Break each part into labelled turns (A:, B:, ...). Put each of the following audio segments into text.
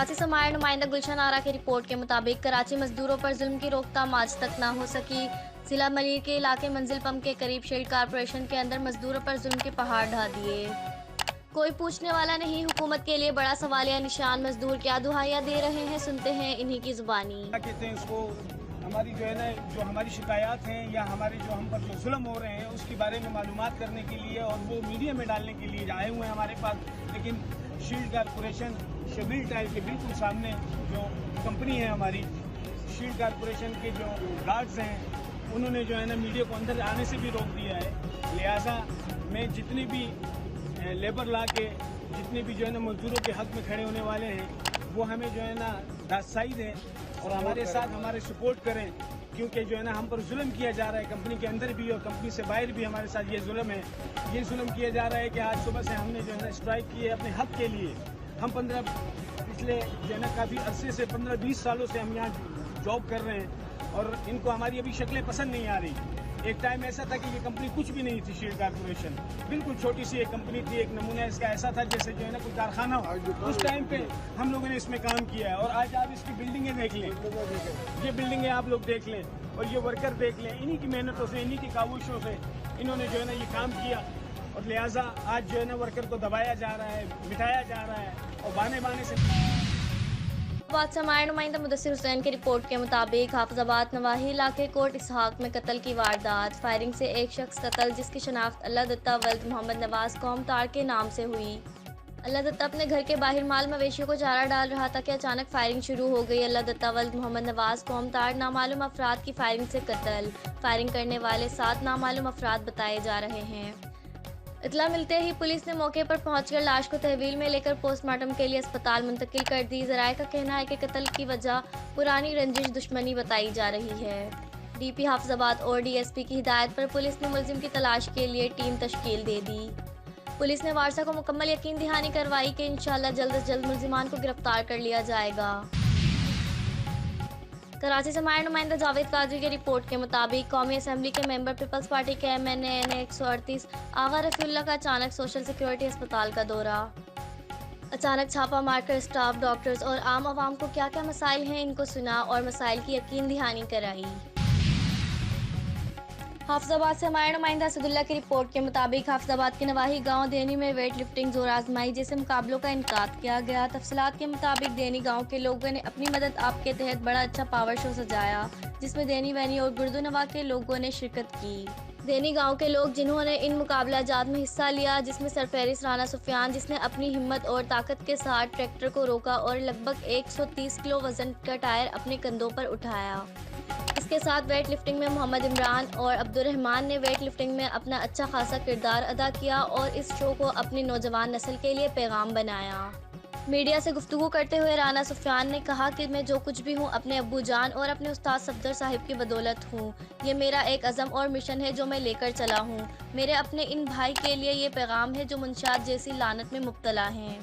A: कराची से हमारे नुमाइंदा गुलशन आरा की रिपोर्ट के मुताबिक कराची मजदूरों पर जुल्म की रोकथाम आज तक ना हो सकी। जिला मलिर के इलाके मंजिल पंप के करीब शील्ड कारपोरेशन के अंदर मजदूरों पर जुल्म के पहाड़ ढा दिए। कोई पूछने वाला नहीं, हुकूमत के लिए बड़ा सवालिया निशान। मजदूर क्या दुहाइयां दे रहे हैं, सुनते हैं इन्हीं की जुबानी।
B: क्या कहते हैं इसको, हमारी जो है ना, जो हमारी शिकायत हैं या हमारे जो हम पर जो जुल्म हो रहे हैं उसके बारे में मालूमात करने के लिए और वो मीडिया में डालने के लिए आए हुए हैं हमारे पास। लेकिन शील्ड कारपोरेशन शबील टाइल के बिल्कुल सामने जो कंपनी है हमारी, शील्ड कारपोरेशन के जो गार्ड्स हैं उन्होंने जो है ना मीडिया को अंदर आने से भी रोक दिया है। लिहाजा मैं जितनी भी लेबर ला के जितने भी जो है ना मजदूरों के हक में खड़े होने वाले हैं वो हमें जो है ना दासाइद है और हमारे साथ हमारे सपोर्ट करें, क्योंकि जो है ना हम पर जुल्म किया जा रहा है कंपनी के अंदर भी और कंपनी से बाहर भी हमारे साथ ये जुल्म है। ये जुल्म किया जा रहा है कि आज सुबह से हमने जो है ना स्ट्राइक की है अपने हक के लिए। हम पिछले जो है ना काफ़ी अरसे से 15-20 सालों से हम यहाँ जॉब कर रहे हैं और इनको हमारी अभी शक्लें पसंद नहीं आ रही। एक टाइम ऐसा था कि ये कंपनी कुछ भी नहीं थी, शील्ड कारपोरेशन बिल्कुल छोटी सी एक कंपनी थी। एक नमूना इसका ऐसा था जैसे जो है ना कोई कारखाना हो। उस टाइम पे हम लोगों ने इसमें काम किया है और आज आप इसकी बिल्डिंगें देख लें, ये बिल्डिंगें आप लोग देख लें और ये वर्कर देख लें। इन्हीं की मेहनतों से, इन्हीं की काविशों से इन्होंने जो है ना ये काम किया और लिहाजा आज जो है ना वर्कर को दबाया जा रहा है, मिटाया जा रहा है और बाने से।
A: बात से हमारे नुमाइंदा मुदस्सिर हुसैन की रिपोर्ट के मुताबिक हाफिजाबाद नवाही इलाके कोट इसहाक में कत्ल की वारदात। फायरिंग से एक शख्स कत्ल, जिसकी शनाख्त अल्लाह दत्ता वल्द मोहम्मद नवाज कौम तार के नाम से हुई। अल्लाह दत्ता अपने घर के बाहर माल मवेशियों को चारा डाल रहा था कि अचानक फायरिंग शुरू हो गई। अल्लाह दत्ता वल्द मोहम्मद नवाज कौम तार नामालूम अफराद की फायरिंग से कत्ल। फायरिंग करने वाले 7 नामालूम अफराद बताए जा रहे हैं। इतला मिलते ही पुलिस ने मौके पर पहुंचकर लाश को तहवील में लेकर पोस्टमार्टम के लिए अस्पताल मुंतकिल कर दी। ज़राए का कहना है कि कत्ल की वजह पुरानी रंजिश दुश्मनी बताई जा रही है। डीपी हाफिजाबाद और डीएसपी की हिदायत पर पुलिस ने मुलजिम की तलाश के लिए टीम तश्कील दे दी। पुलिस ने वारसा को मुकम्मल यकीन दहानी करवाई कि इंशाअल्लाह जल्द से जल्द मुलजिमान को गिरफ्तार कर लिया जाएगा। कराची से हमारे नुमाइंदा जावेद कादरी की रिपोर्ट के मुताबिक कौमी असम्बली के मेंबर पीपल्स पार्टी के MNA 138 आगा रफीउल्लाह का अचानक सोशल सिक्योरिटी अस्पताल का दौरा। अचानक छापा मारकर स्टाफ, डॉक्टर्स और आम आवाम को क्या क्या मसाइल हैं इनको सुना और मसाइल की यकीन दहानी कराई। हाफिजाबाद से हमारे नुमाइंदा असदुल्ला की रिपोर्ट के मुताबिक हाफिजाबाद के नवाही गांव देनी में वेट लिफ्टिंग जोर आजमाई जैसे मुकाबलों का इनकाद किया गया। तफसीलात के मुताबिक देनी गांव के लोगों ने अपनी मदद आप के तहत बड़ा अच्छा पावर शो सजाया, जिसमें देनी वैनी और गुर्दुनवा के लोगों ने शिरकत की। देनी गांव के लोग जिन्होंने इन मुकाबला जात में हिस्सा लिया, जिसमें सरफहरिस्त राना सुफियान, जिसने अपनी हिम्मत और ताकत के साथ ट्रैक्टर को रोका और लगभग 130 किलो वजन का टायर अपने कंधों पर उठाया। इसके साथ वेट लिफ्टिंग में मोहम्मद इमरान और अब्दुर्रहमान ने वेट लिफ्टिंग में अपना अच्छा खासा किरदार अदा किया और इस शो को अपनी नौजवान नस्ल के लिए पैगाम बनाया। मीडिया से गुफ्तगू करते हुए राना सुफियान ने कहा कि मैं जो कुछ भी हूँ अपने अब्बू जान और अपने उस्ताद सफदर साहिब की बदौलत हूँ। ये मेरा एक अज़म और मिशन है जो मैं लेकर चला हूँ। मेरे अपने इन भाई के लिए ये पैगाम है जो मुंशात जैसी लानत में मुब्तला हैं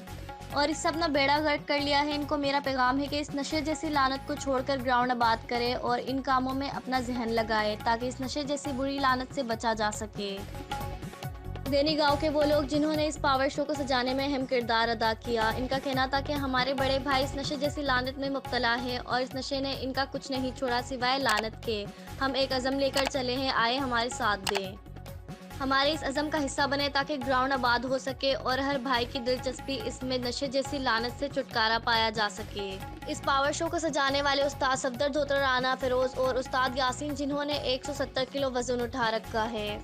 A: और इस सब ने बेड़ा गर्क कर लिया है। इनको मेरा पैगाम है कि इस नशे जैसी लानत को छोड़कर ग्राउंड आबाद करे और इन कामों में अपना जहन लगाए ताकि इस नशे जैसी बुरी लानत से बचा जा सके। देनी गांव के वो लोग जिन्होंने इस पावर शो को सजाने में अहम किरदार अदा किया, इनका कहना था कि हमारे बड़े भाई इस नशे जैसी लानत में मुब्तला है और इस नशे ने इनका कुछ नहीं छोड़ा सिवाय लानत के। हम एक अज़म लेकर चले हैं, आए हमारे साथ दें, हमारे इस अज़म का हिस्सा बने ताकि ग्राउंड आबाद हो सके और हर भाई की दिलचस्पी इसमें नशे जैसी लानत से छुटकारा पाया जा सके। इस पावर शो को सजाने वाले उस्ताद सफदर, धोतर राना, फिरोज और उस्ताद यासीन जिन्होंने 170 किलो वजन उठा रखा है।